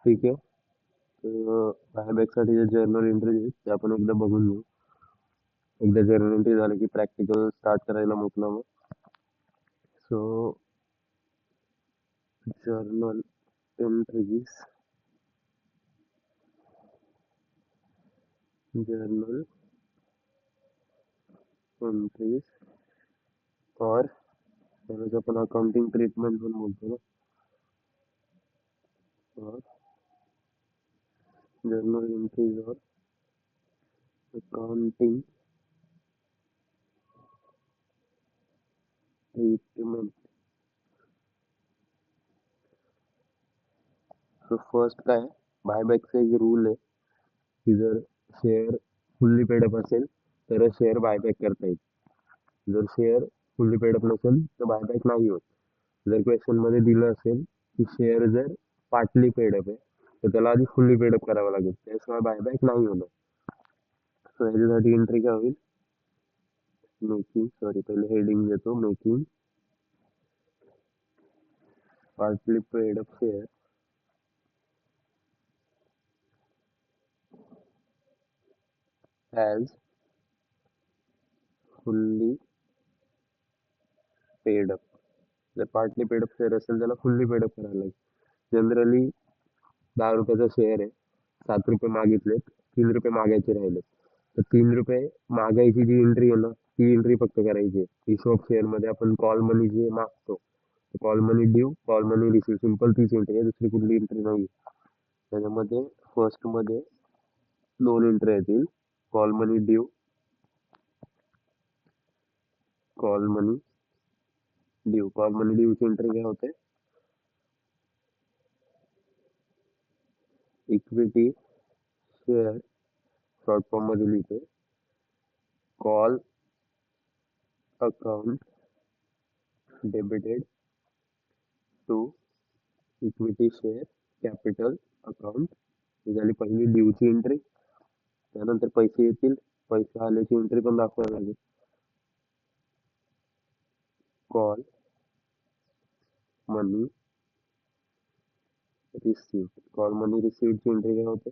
ठीक आहे. तर बायबॅकसाठी जे जर्नल एंट्रीज आहेत ते आपण एकदा बघून घेऊ. एकदा जर्नल एंट्री झालं की प्रॅक्टिकल स्टार्ट करायला मोकळं मग. So journal entries, journal entries और त्याला आपण अकाउंटिंग ट्रीटमेंट पण बोलतो ना. और जर्नल एंट्रीज और अकाउंटिंग ट्रीटमेंट. सो फर्स्ट काय, बायबॅकचा एक रूल आहे की जर शेअर फुल्ली पेडअप असेल तरच शेअर बायबॅक करता येईल. जर शेअर फुल्ली पेडअप नसेल तर बायबॅक नाही होत. जर क्वेश्चन मध्ये दिलं असेल की शेअर जर पार्टली पेडअप आहे तर त्याला आधी फुल्ली पेडअप करावं लागेल, त्याशिवाय बायबॅक नाही होणार. सो ह्याच्यासाठी एंट्री काय होईल, मेकिंग, सॉरी पहिले हेडिंग देतो, making partly paid up share as fully paid up. जर पार्टली पेडअप शेअर असेल त्याला फुल्ली पेडअप करायला लागेल. जनरली 10 रुपयाचा शेअर आहे, 7 रुपये मागितलेत, 3 रुपये मागायचे राहिले तर 3 रुपये मागायची जी एंट्री आहे ना ती एंट्री फक्त करायची आहे. इशू ऑफ शेअर मध्ये आपण कॉल मनी जे मागतो, कॉल मनी ड्यू, कॉल मनी रिसीव, सिंपल तीच एंट्री आहे, दुसरी कुठली एंट्री नाही. त्याच्यामध्ये फर्स्ट मध्ये 2 एंट्री येतील, call money due, call money due. Call money due ची एंट्री काय होते, इक्विटी शेअर शॉर्ट फॉर्म मध्ये लिहिते, call account debited to equity share capital account. ही झाली पहिली ड्यूची एंट्री. त्यानंतर पैसे येतील, पैसे आल्याची एंट्री पण दाखवायला लागेल, कॉल मनी रिसीव्ड. कॉल मनी रिसीव्डची एंट्री काय होते,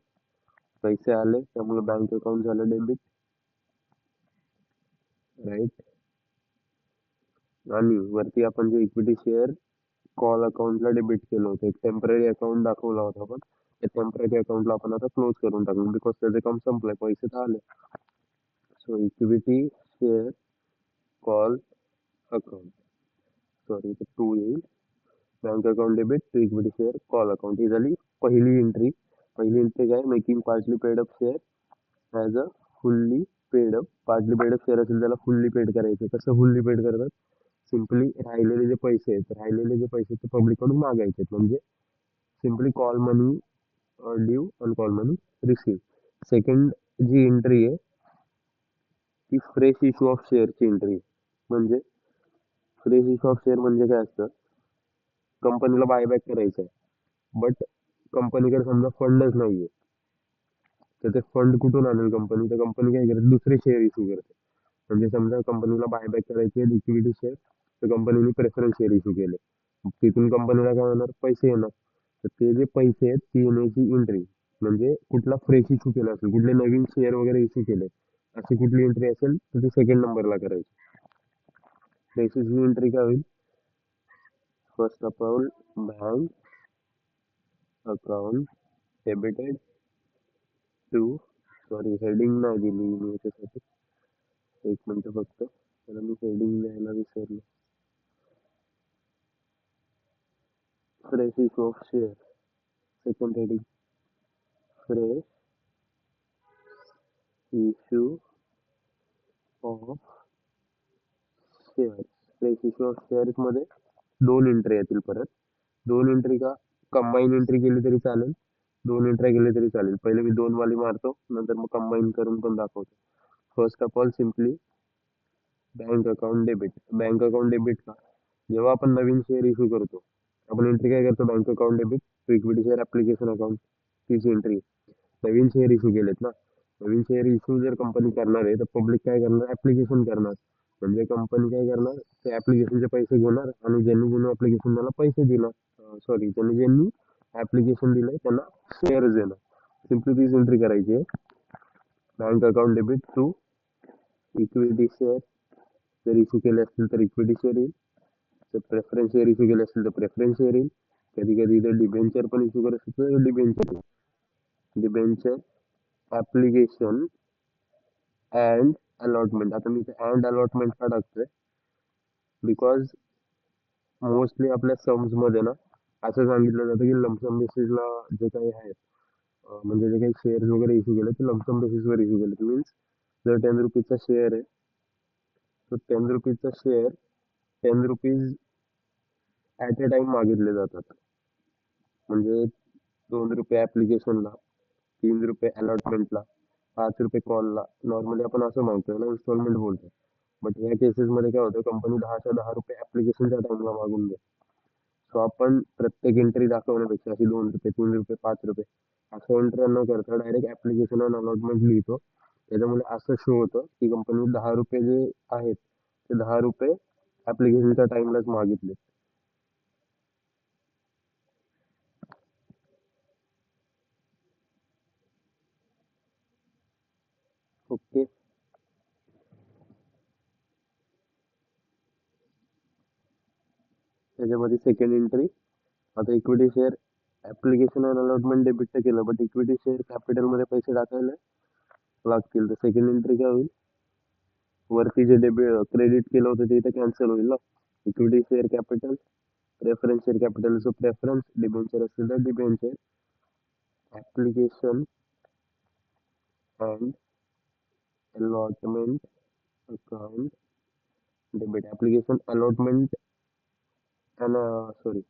पैसे आले त्यामुळे बँक अकाउंट झालं डेबिट, राईट. आणि वरती आपण जे इक्विटी शेअर कॉल अकाउंटला डेबिट केलं होतं, एक टेम्पररी अकाउंट दाखवला होता आपण, त्या टेम्पररी अकाउंटला आपण आता क्लोज करून टाकू बिकॉज त्याचे काम संपलंय, पैसे तर आले. So equity share call account, sorry ते 2 येईल, bank account debit to equity share call account. ही झाली पहिली एंट्री. पहिली एंट्री काय, making partly paid up share as a fully paid up. Partly paid up share असेल त्याला फुल्ली पेड करायचं. कसं फुल्ली पेड करतात, सिम्पली राहिलेले जे पैसे आहेत, राहिलेले जे पैसे ते पब्लिककडून मागायचे, म्हणजे सिम्पली कॉल मनी ड्यू आणि कॉल मनी रिसीव. सेकंड जी एंट्री आहे ती फ्रेश इश्यू ऑफ शेअरची एंट्री. म्हणजे फ्रेश इश्यू ऑफ शेअर म्हणजे काय असतं, कंपनीला बायबॅक करायचं आहे बट कंपनीकडे समजा फंडच नाहीये, तर ते फंड कुठून आणेल कंपनी, तर कंपनी काय करते, दुसरे शेअर इश्यू करते. म्हणजे समजा कंपनीला बायबॅक करायचे इक्विटी शेअर, तर कंपनीने प्रेफरन्स शेअर इश्यू केले, तिथून कंपनीला काय होणार, पैसे येणार. तर ते जे पैसे आहेत ती येण्याची एंट्री, म्हणजे कुठला फ्रेश इश्यू केला असेल, कुठले नवीन शेअर वगैरे इश्यू केले, अशी कुठली एंट्री असेल तर ती सेकंड नंबरला करायची. फ्रेश इश्यू एंट्री काय होईल, first of all bank account debited to, sorry heading नाही दिली मी याच्यासाठी, एक मिनिट फक्त, त्याला मी हेडिंग द्यायला विसरलो. Fresh issue of share, second heading fresh issue of share. Fresh issue of shares मध्ये 2 एंट्री येतील परत. 2 एंट्री का, कंबाईन एंट्री केली तरी चालेल, 2 एंट्री केली तरी चालेल. पहिले मी 2 वाली मारतो, नंतर मग कंबाईन करून पण दाखवतो. First of all simply bank account debit. Bank account debit का, जेव्हा आपण नवीन शेअर इश्यू करतो आपण एंट्री काय करतो, bank account debit to equity share application account, तीच एंट्री. नवीन शेअर इश्यू केलेत ना, नवीन शेअर इश्यू जर कंपनी करणार आहे तर पब्लिक काय करणार, ऍप्लिकेशन करणार. म्हणजे कंपनी काय करणार, ते ऍप्लिकेशनचे पैसे घेणार आणि ज्यांनी ज्यांनी ऍप्लिकेशन मला पैसे दिला, सॉरी ज्यांनी ज्यांनी ऍप्लिकेशन दिलंय त्यांना शेअर्स देणं. सिम्पली तीच एंट्री करायची आहे. Bank account debit to equity share, जर इश्यू केले असतील तर इक्विटी शेअर येईल, तर प्रेफरन्स शेअर इश्यू केले असतील तर प्रेफरन्स शेअर येईल. कधी कधी इथं डिबेंचर पण इश्यू करत असतील तर डिबेंचर येईल. Debenture application and allotment. आता मी इथे अँड अलॉटमेंट का टाकतोय, बिकॉज मोस्टली आपल्या सम्स मध्ये ना असं सांगितलं जातं की लमसम बेसिसला जे काही आहे, म्हणजे जे काही शेअर्स वगैरे इश्यू केले ते लमसम बेसिसवर इश्यू केले. मीन्स जर 10 रुपीजचा शेअर आहे, तो 10 रुपीजचा share 10 rupees at a time मागितले जातात. म्हणजे 2 रुपये ऍप्लिकेशनला, 3 रुपये अलॉटमेंटला, 5 रुपये कॉलला. नॉर्मली आपण असं मागतो ना, इन्स्टॉलमेंट बोलतो. बट ह्या केसेसमध्ये काय होतं, कंपनी 10च्या 10 रुपये ऍप्लिकेशनच्या टाइमला मागून घे. सो आपण प्रत्येक एंट्री दाखवण्यापेक्षा अशी 2 रुपये, 3 रुपये, 5 रुपये असं एंट्री न करता डायरेक्ट ऍप्लिकेशन आणि अलॉटमेंट लिहितो. त्याच्यामुळे असं शो होतं की कंपनी 10 रुपये जे आहेत ते 10 रुपये ऍप्लिकेशनच्या टाइमलाच मागितले. ओके. त्याच्यामध्ये सेकंड एंट्री, आता इक्विटी शेअर ऍप्लिकेशन आणि अलॉटमेंट डेबिट तर केलं, बट इक्विटी शेअर कॅपिटलमध्ये पैसे टाकायला लागतील. तर सेकंड एंट्री काय होईल, वरती जे डेबिट क्रेडिट केलं होतं ते इथं कॅन्सल होईल ना. Equity share capital, preference share capital जो प्रेफरन्स, डिबेंचर असेल तर debenture, application and allotment account debit. Application allotment and sorry,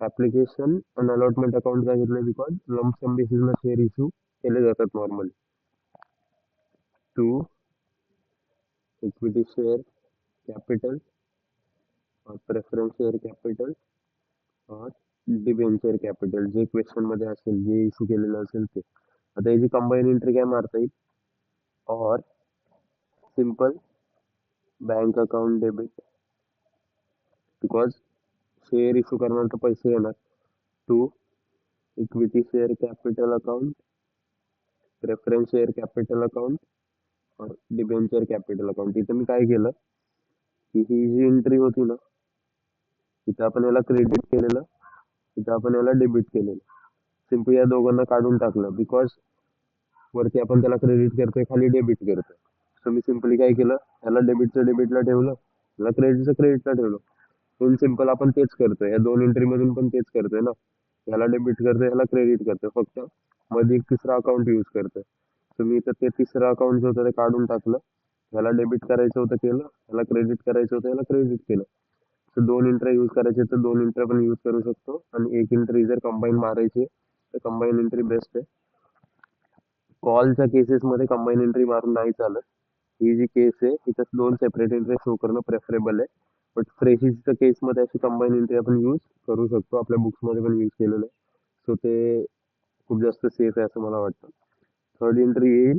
application and allotment account काय घेतलं, बिकॉज लमसम बेसिसला शेअर इश्यू केले जातात normally. To equity share capital और preference share capital और डिबेंचर कॅपिटल, जे क्वेश्चन मध्ये असेल, जे इश्यू केलेलं असेल ते. आता याची कंबाईन एंट्री काय मारता येईल, और simple bank account debit, because share issue करणार तर पैसे येणार. To equity share capital account, preference share capital account और डिबेंचर कॅपिटल अकाउंट. इथं मी काय केलं की ही जी एंट्री होती ना, इथं आपण याला क्रेडिट केलेलं, इथं आपण याला डेबिट केलेलं. सिम्पली या दोघांना काढून टाकलं, बिकॉज वरती आपण त्याला क्रेडिट करतोय, खाली डेबिट करतोय. सो मी सिम्पली काय केलं, याला डेबिटचं डेबिटला ठेवलं, याला क्रेडिटचं क्रेडिटला ठेवलं. इन सिम्पल आपण तेच करतोय, या दोन एंट्री मधून पण तेच करतोय ना. याला डेबिट करतोय, याला क्रेडिट करतोय, फक्त मध्ये एक तिसरा अकाउंट यूज करतोय. सो मी तर ते तिसरं अकाउंट जे होतं ते काढून टाकलं. याला डेबिट करायचं होतं केलं, याला क्रेडिट करायचं होतं याला क्रेडिट केलं. सो दोन एंट्री यूज करायचे तर दोन एंट्री पण यूज करू शकतो, आणि एक एंट्री जर कंबाईन मारायची तर कंबाईन एंट्री बेस्ट आहे. कॉलच्या केसेसमध्ये कंबाईन एंट्री मारून नाही चालत. ही जी केस आहे तिथं दोन सेपरेट एंट्री शो करणं प्रेफरेबल आहे. बट फ्रेशिसच्या केसमध्ये अशी कंबाईन एंट्री आपण यूज करू शकतो, आपल्या बुक्समध्ये पण यूज केलेलं आहे. सो ते खूप जास्त सेफ आहे असं मला वाटतं. थर्ड एंट्री येईल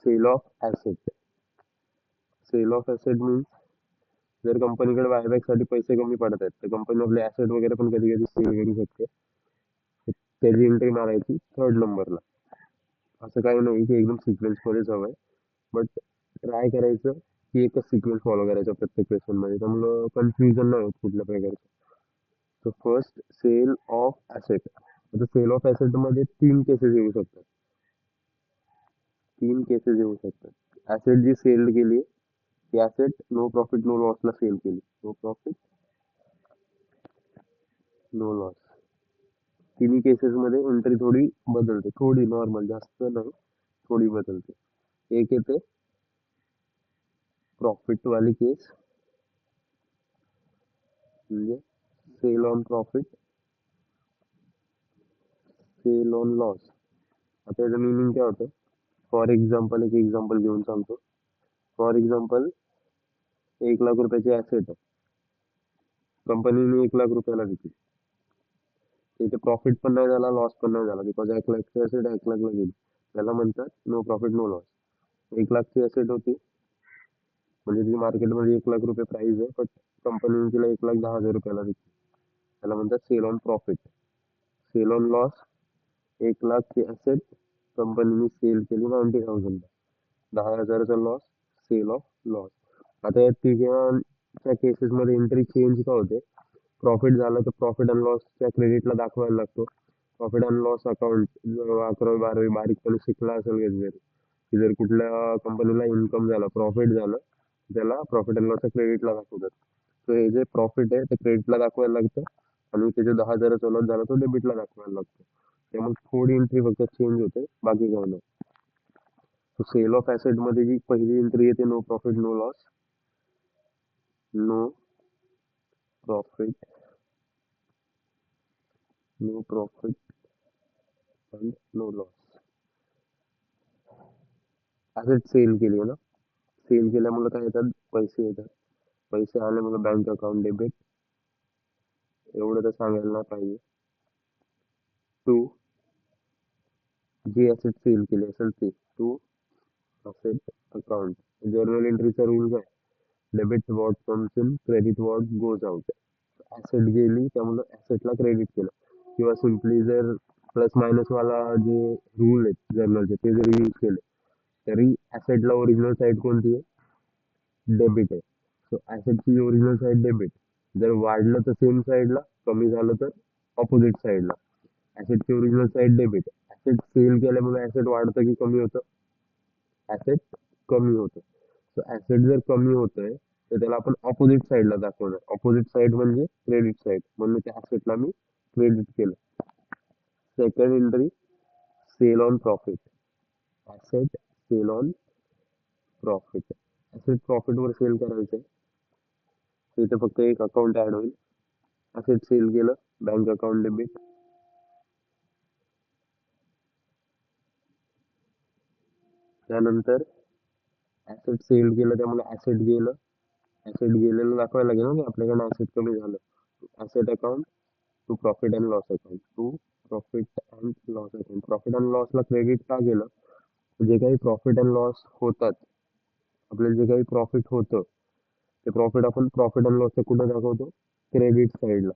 sale of asset. Sale of asset means जर कंपनीकडे बायबॅकसाठी पैसे कमी पडत आहेत तर कंपनी आपले ॲसेट वगैरे पण कधी कधी सेल करू शकते. त्याची एंट्री मारायची थर्ड नंबरला. असं काही नाही की एकदम सिक्वेन्समध्येच हवं आहे, बट ट्राय करायचं की एकच सिक्वेन्स फॉलो करायचा प्रत्येक क्वेश्चनमध्ये, त्यामुळं कन्फ्युजन नाही होत कुठल्या प्रकारचं. So first sale of asset. आता सेल ऑफ ॲसेटमध्ये तीन केसेस येऊ शकतात. तीन केसेस येऊ शकतात. ॲसेट जी सेल केली ती ॲसेट नो प्रॉफिट नो लॉसला सेल केली, नो प्रॉफिट नो लॉस. तिन्ही केसेसमध्ये एंट्री थोडी बदलते, थोडी, नॉर्मल, जास्त नाही, थोडी बदलते. एक येते प्रॉफिट वाली केस, म्हणजे sale on profit, sale on loss. आता याचं मिनिंग काय होतं, फॉर एक्झाम्पल एक एक्झाम्पल घेऊन सांगतो. फॉर एक्झाम्पल 1 लाख रुपयाची ॲसेट आहे, कंपनीने 1 लाख रुपयाला विकली. तिथे प्रॉफिट पण नाही झाला, लॉस पण नाही झाला, बिकॉज 1 लाखची ॲसेट 1 लाखला गेली. त्याला म्हणतात नो प्रॉफिट नो लॉस. 1 लाखची ॲसेट होती, म्हणजे ती मार्केटमध्ये 1 लाख रुपये प्राइस आहे, बट कंपनीने तिला 1,10,000 रुपयाला विकली. त्याला म्हणतात sale on profit. Sale on loss, 1 lakh ची ॲसेट कंपनीने सेल केली 90,000 ला, 10,000चा लॉस, सेल ऑफ लॉस. आता या तिघांच्या केसेसमध्ये एंट्री चेंज का होते? प्रॉफिट झालं तर प्रॉफिट अँड लॉसच्या क्रेडिटला दाखवायला लागतो. प्रॉफिट अँड लॉस अकाउंट 11वी 12वी बारीकपणे शिकला असेल कधीतरी, की जर कुठल्या कंपनीला इन्कम झालं, प्रॉफिट झालं, त्याला प्रॉफिट अँड लॉसच्या क्रेडिटला दाखवतात. तर हे जे प्रॉफिट आहे ते क्रेडिटला दाखवायला लागतं आणि ते जे 10,000चा लॉस झाला तो डेबिटला दाखवायला लागतो. त्यामुळे थोडी एंट्री फक्त चेंज होते, बाकी काही नाही. सेल ऑफ ॲसेट मध्ये जी पहिली एंट्री येते, no profit no loss, no profit no profit and no loss. Asset sale केली आहे ना, सेल केल्यामुळे काय येतात? पैसे येतात. पैसे आल्यामुळे बँक अकाउंट डेबिट, एवढं तर सांगायला नाही पाहिजे. 2, जी ॲसेट सेल केली असेल ते, 2 असेट अकाउंट. जर्नल एंट्रीचा रूल काय? Debit what comes in, credit what goes out. Asset गेली त्यामुळे ॲसेटला क्रेडिट केलं, किंवा सिम्पली जर प्लस मायनस वाला जे रूल आहेत जर्नलचे ते जर यूज केले तरी ॲसेटला ओरिजिनल साईड कोणती आहे? डेबिट आहे. सो ॲसेटची ओरिजिनल साईड डेबिट. जर वाढलं तर सेम साईडला, कमी झालं तर ऑपोजिट साईडला. ॲसेटची original side debit. Asset sale केल्यामुळे ॲसेट वाढतं की कमी होतं? ॲसेट कमी होतं. सो ॲसेट जर कमी होतंय तर त्याला आपण ऑपोजिट साईडला दाखवणार. ऑपोजिट साईड म्हणजे क्रेडिट साईड, म्हणून त्या ॲसेटला मी क्रेडिट केलं. Second entry, sale on profit. Asset sale on profit. Asset प्रॉफिटवर सेल करायचं आहे, इथे फक्त एक अकाउंट ॲड होईल. ॲसेट सेल केलं, बँक अकाउंट डेबिट. त्यानंतर ॲसेट सेल केलं त्यामुळे ॲसेट गेलं, ॲसेट गेलेलं दाखवायला लागेल ना की आपल्याकडे ॲसेट कमी झालं. Asset account to profit and loss account, to profit and loss account. Profit and लॉसला क्रेडिट का गेलं? जे काही प्रॉफिट अँड लॉस होतात, आपल्याला जे काही प्रॉफिट होतं ते प्रॉफिट आपण प्रॉफिट अँड लॉसच्या कुठं दाखवतो? क्रेडिट साईडला.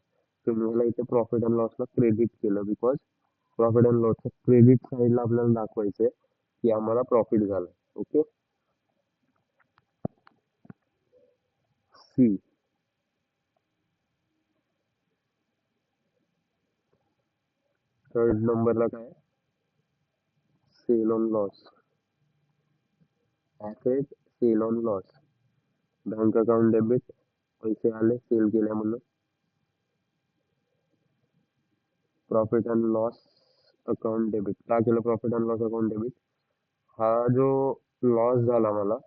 तर मला इथे प्रॉफिट अँड लॉसला क्रेडिट केलं, बिकॉज प्रॉफिट अँड लॉसच्या क्रेडिट साईडला आपल्याला दाखवायचं आहे की आम्हाला प्रॉफिट झालं. ओके. सी, थर्ड नंबरला काय? Sale on loss. Asset sale on loss, bank account debit, पैसे आले सेल केल्यामुळे. Profit and loss account debit. का केलं profit and loss account debit? हा जो लॉस झाला मला,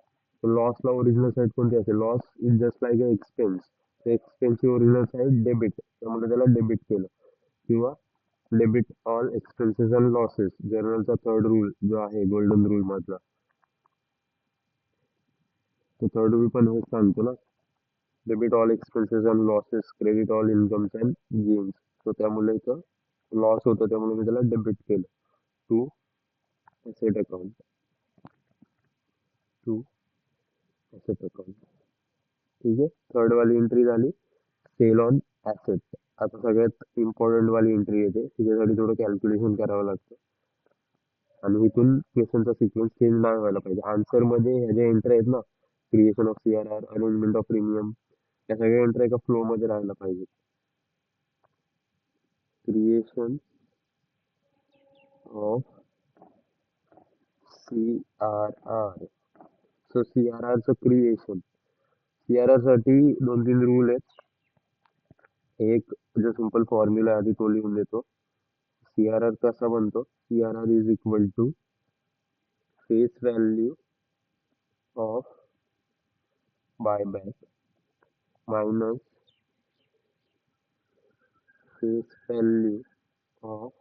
लॉसला ओरिजिनल साईड कोणती असेल? Loss is just like a expense. एक्सपेन्सची ओरिजिनल साईड डेबिट, त्यामुळे त्याला डेबिट केलं. किंवा debit all expenses and losses, जर्नलचा थर्ड रूल जो आहे गोल्डन रूल मधला, तो थर्ड रूल पण हेच सांगतो ना, debit all expenses and losses, credit all incomes and gains. तो त्यामुळे इथं लॉस होतं त्यामुळे मी त्याला डेबिट केलं. To asset account, to asset account. ठीक आहे, थर्ड वाली एंट्री झाली, सेल ऑन ॲसेट. आता सगळ्यात इम्पॉर्टंट वाली एंट्री येते, तिच्यासाठी थोडं कॅल्क्युलेशन करावं लागतं आणि इथून क्वेश्चनचा सिक्वेन्स चेंज नाही व्हायला पाहिजे. आन्सर मध्ये ह्या ज्या एंट्री आहेत ना, creation of CRR, arrangement of premium, या सगळ्या एंट्री एका फ्लो मध्ये राहायला पाहिजे. Creation of CRR. So CRR चं क्रिएशन, CRR साठी 2-3 रूल आहेत. एक जो सिंपल फॉर्म्युला आधी तो लिहून देतो. CRR कसा बनतो? CRR is equal to face value of buyback minus face value of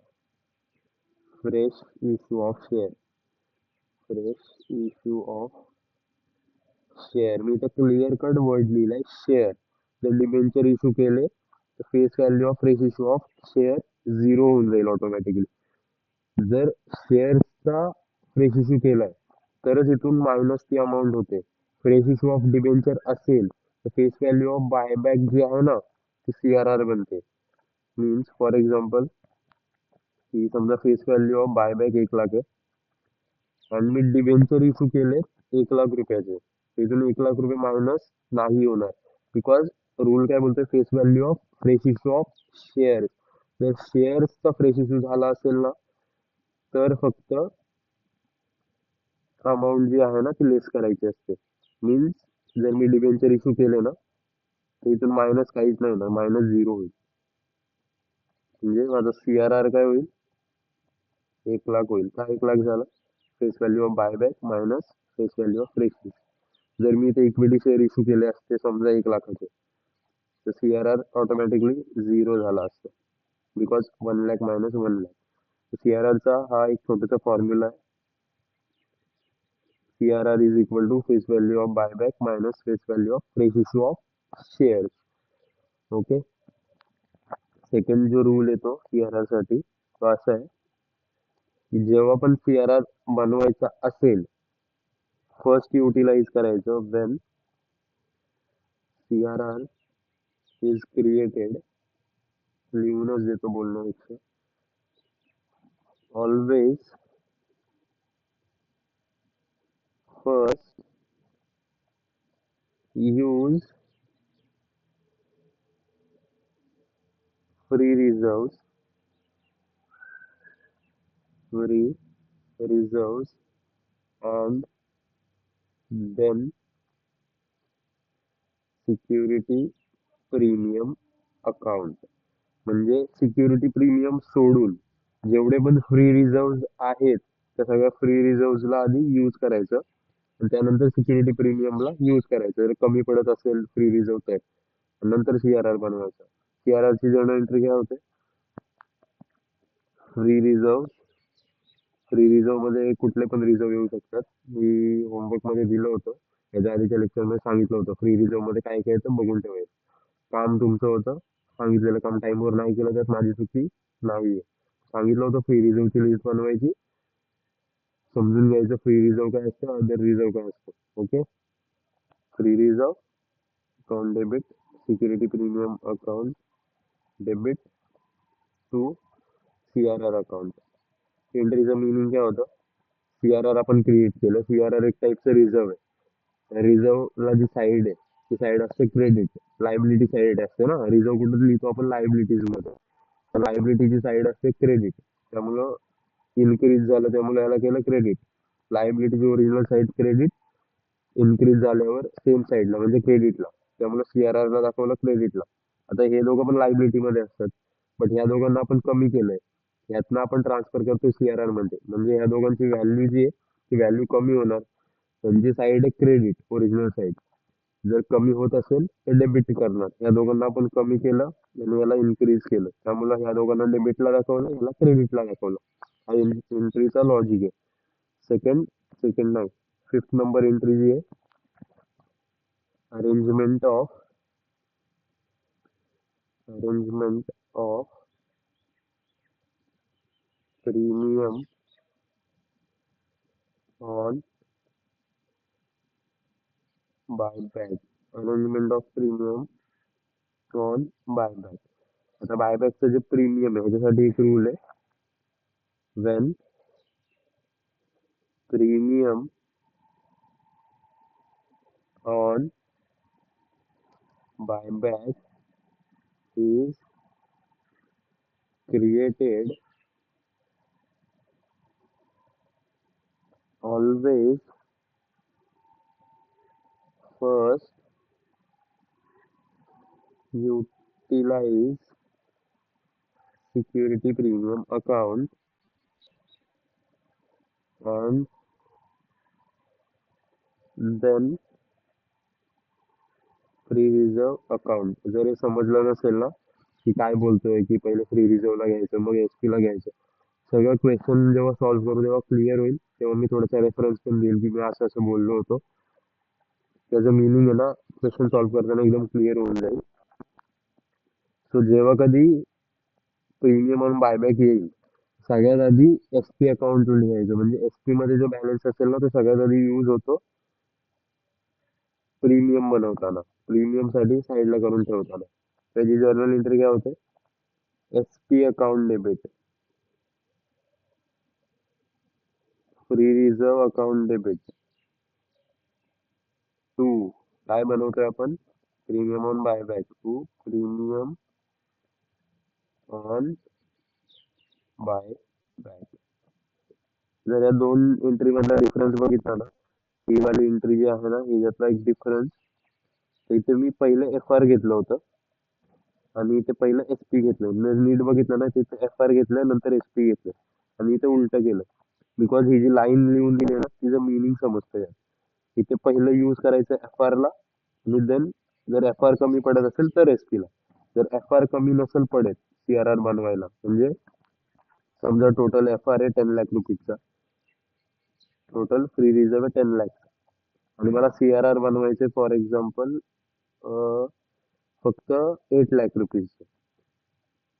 fresh issue of share. Fresh issue of share. मी तर क्लिअर कट वर्ड लिहिलाय, शेअर. जर डिबेंचर इश्यू केले तर face value of fresh issue of share 0 होऊन जाईल automatically. जर शेअर्सचा फ्रेश इश्यू केलाय तरच इथून मायनस ती अमाऊंट होते. फ्रेश इश्यू ऑफ डिबेंचर असेल तर फेस व्हॅल्यू ऑफ बायबॅक जी आहे ना ती CRR बनते. मीन्स फॉर एक्झाम्पल की समजा face value of buyback 1 lakh आहे आणि मी डिबेंचर इश्यू केले 1 लाख रुपयाचे, तिथून 1 लाख रुपये मायनस नाही होणार, बिकॉज रूल काय बोलतोय, face value of fresh issue of share. जर शेअर्सचा फ्रेश इश्यू झाला असेल ना, तर फक्त अमाऊंट जी आहे ना ती लेस करायची असते. मीन्स जर मी डिबेंचर इश्यू केले ना, तर इथून मायनस काहीच नाही होणार, -0 होईल. म्हणजे माझा CRR काय होईल, 1 लाख होईल. का 1 लाख झाला, face value of buyback minus face value of fresh issue. जर मी ते इक्विटी शेअर इश्यू केले असते समजा 1 लाखाचे, तर CRR ऑटोमॅटिकली 0 झाला असतं, because 1 lakh minus 1 lakh. CRR चा हा एक छोटासा फॉर्म्युला आहे. CRR is equal to face value of buyback minus face value of fresh issue of share. Okay. Second जो रूल येतो CRR साठी तो असा आहे की जेव्हा पण CRR बनवायचा असेल, फर्स्ट युटिलाइज करायचं वेन CRR इज क्रिएटेड, लिहूनच देतो बोलण्यापेक्षा, always first use free reserves, free reserves and then security premium account. म्हणजे सिक्युरिटी प्रीमियम सोडून जेवढे पण फ्री रिझर्व्ह आहेत त्या सगळ्या फ्री रिझर्व्हला आधी यूज करायचं आणि त्यानंतर सिक्युरिटी प्रीमियमला यूज करायचं. जर कमी पडत असेल फ्री रिझर्व्ह तर नंतर CRR बनवायचा. CRR ची जर्नल एंट्री काय होते, फ्री रिझर्व्ह. फ्री रिझर्व्ह मध्ये कुठले पण रिझर्व्ह येऊ शकतात. मी होमवर्क मध्ये दिलं होतं, याच्या आधीच्या लेक्चर मध्ये सांगितलं होतं फ्री रिझर्व्ह मध्ये काय काय येतं बघून ठेवायचं. काम तुमचं होतं, सांगितलेलं काम टाइमवर नाही केलं त्यात माझी चुकी नाहीये. सांगितलं होतं फ्री रिझर्व्हची लिस्ट बनवायची, समजून घ्यायचं फ्री रिझर्व्ह काय असतं, अदर रिझर्व्ह काय असतं. Okay. Free reserve account debit, security premium account debit to CRR account. एंट्रीचं मिनिंग काय होतं, CRR आपण क्रिएट केलं, CRR एक टाईपचं रिझर्व्ह आहे. रिझर्व्हला जी साईड आहे ती साईड असते क्रेडिट, लायबिलिटी साईड असते ना. रिझर्व्ह कुठं लिहितो आपण, लायबिलिटीज मध्ये. लायबिलिटीची साईड असते क्रेडिट, त्यामुळं इन्क्रीज झालं त्यामुळे याला केलं क्रेडिट. लायबिलिटीची ओरिजिनल साईड क्रेडिट, इन्क्रीज झाल्यावर सेम साईडला म्हणजे क्रेडिटला, त्यामुळे CRR ला दाखवलं क्रेडिटला. आता हे दोघं पण लायबिलिटी मध्ये असतात, बट ह्या दोघांना आपण कमी केलंय, यातनं आपण ट्रान्सफर करतो CRR मध्ये. म्हणजे ह्या दोघांची व्हॅल्यू जी आहे ती व्हॅल्यू कमी होणार. त्यांची साईड आहे क्रेडिट, ओरिजिनल साईड. जर कमी होत असेल तर डेबिट करणार. या दोघांना आपण कमी केलं आणि याला इन्क्रीज केलं, त्यामुळे ह्या दोघांना डेबिटला दाखवलं, याला क्रेडिटला दाखवलं. हा एंट्रीचा लॉजिक आहे. सेकंड सेकंड नाही, फिफ्थ नंबर एंट्री जी आहे, arrangement of premium on buyback. Arrangement of premium on buyback. आता बायबॅकचं जे प्रीमियम आहे ह्याच्यासाठी एक रूल आहे, Wien premium on buyback is created, always first utilize security premium account and then free reserve account. जर हे समजलं नसेल ना की काय बोलतोय, की पहिले फ्री रिझर्व्हला घ्यायचं मग SP ला घ्यायचं, सगळं क्वेश्चन जेव्हा सॉल्व्ह करू तेव्हा क्लिअर होईल. तेव्हा मी थोडासा रेफरन्स पण देईल की मी असं असं बोललो होतो, त्याचं मिनिंग आहे ना क्वेश्चन सॉल्व्ह करताना एकदम क्लिअर होऊन जाईल. सो जेव्हा कधी प्रीमियम ऑन बायबॅक येईल, सगळ्यात आधी SP अकाउंट लिहायचं. म्हणजे SP मध्ये जो बॅलन्स असेल ना तो सगळ्यात आधी यूज होतो प्रीमियम बनवताना, प्रीमियम साठी साईडला करून ठेवताना. त्याची जर्नल एंट्री काय होते, SP account debit. Free reserve account debit to काय बनवतोय आपण premium on buyback to premium on buyback. जर या दोन एंट्री मधला डिफरन्स बघितला ना, ही वाली एंट्री जी आहे ना ह्याच्यातला एक डिफरन्स, इथे मी पहिले एफ आर घेतलं होतं आणि इथे पहिलं एस पी घेतलं. नीट बघितलं ना तिथे एफ आर घेतलं नंतर एस पी घेतलं आणि इथे उलट केलं. बिकॉज ही जी लाईन लिहून दिली ना तिचं मिनिंग समजतं यार. इथे पहिलं यूज करायचं एफ आर ला आणि देन जर एफ आर कमी पडत असेल तर एस पी ला. जर एफ आर कमी नसेल पडत सीआरआर बनवायला, म्हणजे समजा टोटल एफ आर आहे 10 लाख रुपीजचा, टोटल फ्री रिझर्व आहे 10 लाख आणि मला सीआरआर बनवायचे फॉर एक्झाम्पल फक्त 8 लाख रुपीज,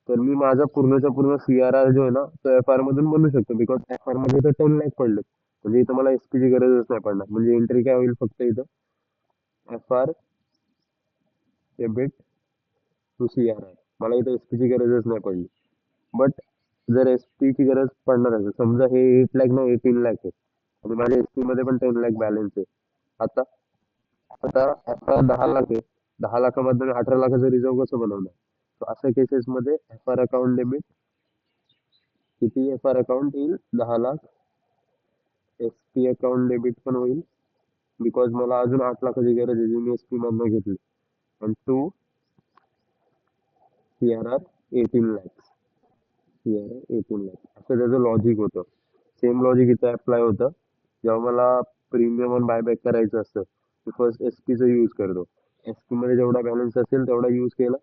तर मी माझा पूर्णचा पूर्ण सीआरआर जो आहे ना तो एफ आर मधून बनवू शकतो. बिकॉज एफ आर मध्ये तर 10 लाख पडले, म्हणजे इथं मला एसपी ची गरजच नाही पडणार. म्हणजे एंट्री काय होईल फक्त इथं F R debit to CRR, मला इथं एसपी ची गरजच नाही पडली. बट जर एसपी ची गरज पडणार असेल, समजा हे 8 लाख ना 18 लाख आहे आणि माझ्या एसपी मध्ये पण 10 लाख बॅलन्स आहे. आता आता आता 10 लाख आहे, 10 लाखामधून 18 लाखाचं रिझर्व कसं बनवणार. So अशा केसेस मध्ये एफ आर अकाउंट डेबिट किती, एफ आर अकाउंट येईल 10 lakh, S P account debit पण होईल बिकॉज मला अजून 8 लाखाची गरज आहे जी मी एस पी मधनं घेतली. आणि to C R R 18 lakh, C R R 18 lakh, असं त्याचं लॉजिक होतं. सेम लॉजिक इथं अप्लाय होतं. जेव्हा मला प्रीमियम ऑन बायबॅक करायचं असतं मी फर्स्ट एस पीचं यूज करतो. एस पी मध्ये जेवढा बॅलन्स असेल तेवढा यूज केला,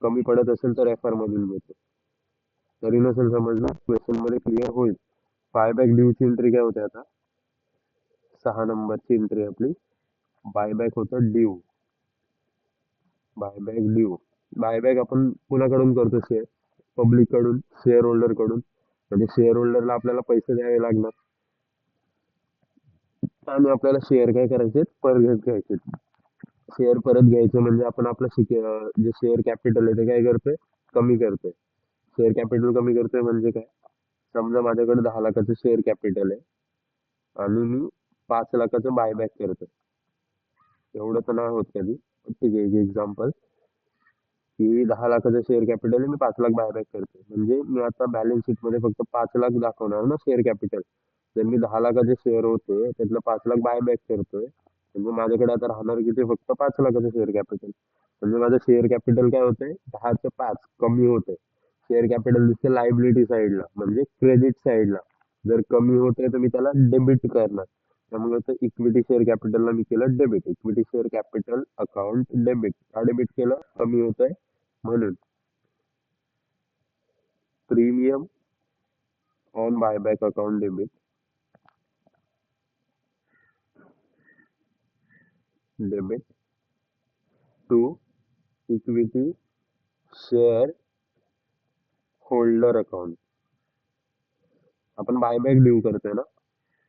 कमी पडत असेल तर एफ आर मधून घेतो. तरी नसेल समजलं क्वेश्चन मध्ये क्लिअर होईल. बायबॅक ड्यूची एंट्री काय होते आता, 6 नंबरची एंट्री आपली बायबॅक होतं ड्यू. बायबॅक ड्यू, बायबॅक आपण कुणाकडून करतो, शेअर पब्लिक कडून, शेअर होल्डर कडून. म्हणजे शेअर होल्डरला आपल्याला पैसे द्यावे लागणार आणि आपल्याला शेअर काय करायचे परत घ्यायचे. शेअर परत घ्यायचं म्हणजे आपण आपलं जे शेअर कॅपिटल आहे ते काय करतोय, कमी करतोय. शेअर कॅपिटल कमी करतोय म्हणजे काय, समजा माझ्याकडे 10 लाखाचं शेअर कॅपिटल आहे आणि मी 5 लाखाचं बायबॅक करतोय. एवढं तर नाही होत कधी, पण ठीक आहे एक्झाम्पल की 10 लाखाचं शेअर कॅपिटल आहे, मी 5 लाख बायबॅक करतोय. म्हणजे मी आता बॅलन्स शीट मध्ये फक्त 5 लाख दाखवणार ना शेअर कॅपिटल. जर मी 10 लाखाचे शेअर होते त्यातलं 5 लाख बायबॅक करतोय, म्हणजे माझ्याकडे आता राहणार किती, फक्त 5 लाखाचं शेअर कॅपिटल. म्हणजे माझं शेअर कॅपिटल काय होतंय 10 चं 5 कमी होतंय. शेअर कॅपिटल दिसते लायबिलिटी साईडला म्हणजे क्रेडिट साईडला. जर कमी होतंय तर मी त्याला डेबिट करणार. त्यामुळे इक्विटी शेअर कॅपिटलला मी केलं debit, equity share capital account debit. का डेबिट केलं, कमी होतंय म्हणून. Premium on buyback account debit debit to equity share holder account. आपण बायबॅक ड्यू करतोय ना,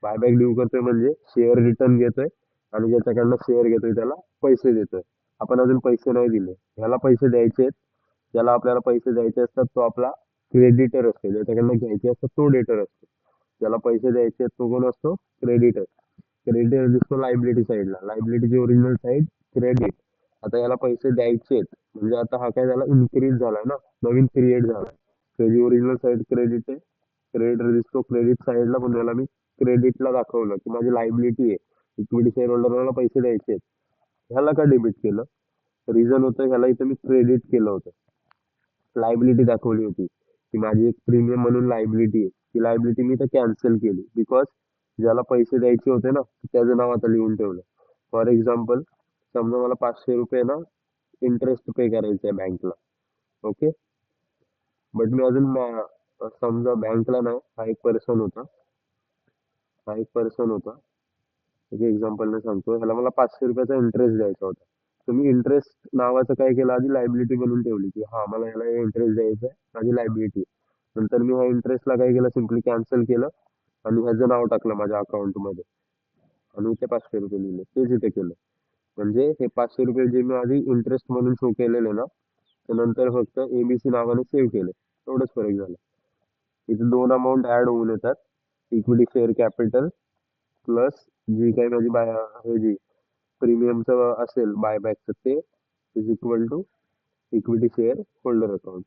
बायबॅक ड्यू करतोय म्हणजे शेअर रिटर्न घेतोय आणि ज्याच्याकडनं शेअर घेतोय त्याला पैसे देतोय. आपण अजून पैसे नाही दिले, ह्याला पैसे द्यायचे आहेत. ज्याला आपल्याला पैसे द्यायचे असतात तो आपला क्रेडिटर असतो, ज्याच्याकडनं घ्यायचे असतात तो डेटर असतो. ज्याला पैसे द्यायचे आहेत तो कोण असतो, क्रेडिटर. क्रेडिटर दिसतो लायबिलिटी साईडला, लायबिलिटीची ओरिजिनल साईड क्रेडिट. आता याला पैसे द्यायचे आहेत म्हणजे आता हा काय झाला, इन्क्रीज झाला ना, नवीन क्रिएट झाला. त्याची ओरिजिनल साईड क्रेडिट आहे, क्रेडिटर दिसतो क्रेडिट साईडला, पण त्याला मी क्रेडिटला दाखवलं की माझी लायबिलिटी आहे, इक्विटी शेअर होल्डरला पैसे द्यायचे आहेत. ह्याला का डेबिट केलं, रिझन होतं ह्याला इथं मी क्रेडिट केलं होतं, लायबिलिटी दाखवली होती की माझी एक प्रीमियम म्हणून लायबिलिटी आहे. ती लायबिलिटी मी इथं कॅन्सल केली बिकॉज ज्याला पैसे द्यायचे होते ना त्याचं नाव आता लिहून ठेवलं. फॉर एक्झाम्पल समजा मला 500 रुपये ना इंटरेस्ट पे करायचं आहे बँकला, ओके. बट मी अजून समजा बँकला नाही, हा एक पर्सन होता, एक एक्झाम्पलने सांगतो. ह्याला मला 500 रुपयाचा इंटरेस्ट द्यायचा होता. तर मी इंटरेस्ट नावाचं काय केलं, आधी लायबिलिटी बनवून ठेवली की हा मला ह्याला इंटरेस्ट द्यायचा आहे, माझी लायबिलिटी. नंतर मी ह्या इंटरेस्टला काय केलं, सिम्पली कॅन्सल केलं आणि ह्याचं नाव टाकलं माझ्या अकाउंटमध्ये आणि इथे 500 रुपये लिहिले, तेच इथे केलं. म्हणजे हे 500 रुपये जे मी आधी इंटरेस्ट म्हणून शो केलेले ना, ते नंतर फक्त एबीसी नावाने सेव्ह केले, एवढंच फरक झाला. इथे दोन अमाऊंट ऍड होऊन येतात, इक्विटी शेअर कॅपिटल प्लस जी काही माझी हे जी प्रीमियमचं असेल बायबॅकचं ते is equal to equity share holder account.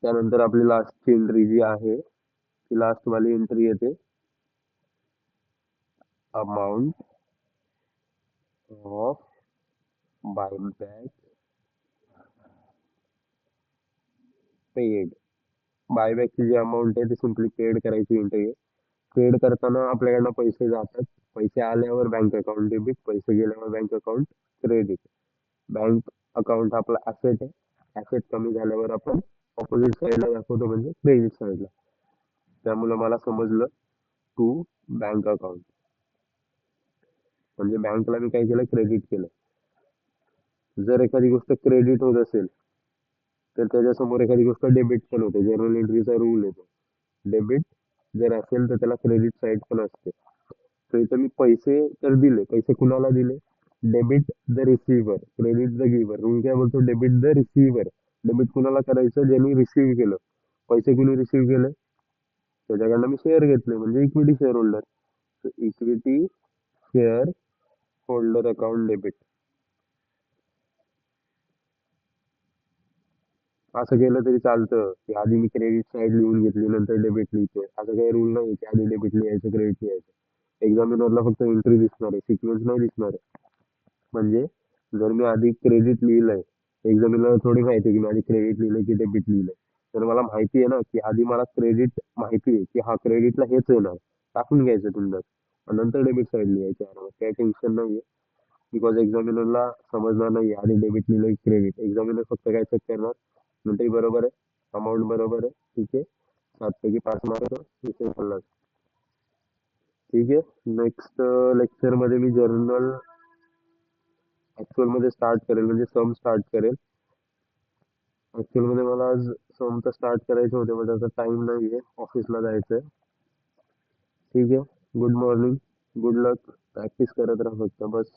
त्यानंतर आपली लास्टची एंट्री जी आहे ती लास्ट वाली एंट्री येते अमाउंट ऑफ बायबॅक पेड. बायबॅकची जी अमाऊंट आहे ती सिम्पली पेड करायची एंट्री आहे. पेड करताना आपल्याकडनं पैसे जातात, पैसे आल्यावर बँक अकाउंट डेबिट, पैसे गेल्यावर bank account credit. Bank account आपला ऍसेट आहे, ऍसेट कमी झाल्यावर आपण ऑपोजिट साईडला दाखवतो म्हणजे क्रेडिट साईडला. त्यामुळे मला समजलं टू बँक अकाउंट म्हणजे बँकला मी काय केलं, क्रेडिट केलं. जर एखादी गोष्ट क्रेडिट होत असेल तर त्याच्यासमोर एखादी गोष्ट डेबिट पण होते. जर्नल एंट्रीचा रूल येतो, डेबिट जर असेल तर त्याला क्रेडिट साईड पण असते. तर इथं मी पैसे तर दिले, पैसे कुणाला दिले, debit the receiver, credit the giver. Rule काय बोलतो, डेबिट द रिसिव्हर. डेबिट कुणाला करायचं, ज्यांनी रिसिव्ह केलं. पैसे कुणी रिसिव्ह केले, त्याच्याकडनं मी शेअर घेतले म्हणजे equity share holder. Equity share holder account debit. असं केलं तरी चालतं की आधी मी क्रेडिट साईड लिहून घेतली नंतर डेबिट लिहितोय, असं काही रूल नाही की आधी डेबिट लिहायचं क्रेडिट लिहायचं. एक्झामिनरला फक्त एंट्री दिसणार आहे, सिक्वेन्स नाही दिसणार आहे. म्हणजे जर मी आधी क्रेडिट लिहिलंय, एक्झामिनर थोडी माहिती आहे की मी आधी क्रेडिट लिहिलंय की डेबिट लिहिलंय. तर मला माहिती आहे ना की आधी मला क्रेडिट माहिती आहे की हा क्रेडिटला हेच येणार, टाकून घ्यायचं तुमचं, नंतर डेबिट साईड लिहायचं. काही टेन्शन नाहीये, बिकॉज एक्झामिनरला समजणार नाही आधी डेबिट लिहिलंय क्रेडिट. एक्झामिनर फक्त काय चेक करणार, नंतर बरोबर आहे, अमाऊंट बरोबर आहे, ठीक आहे, 7 पैकी 5 मार्क, विषय खाल्ला. ठीक आहे. नेक्स्ट लेक्चर मध्ये मी जर्नल ऍक्च्युअल मध्ये स्टार्ट करेल, म्हणजे सम स्टार्ट करेल. ऍक्च्युअल मध्ये मला आज सम तर स्टार्ट करायचे होते पण आता टाइम नाहीये, ऑफिसला जायचंय. ठीक आहे. गुड मॉर्निंग, गुड लक, प्रॅक्टिस करत राहा फक्त बस.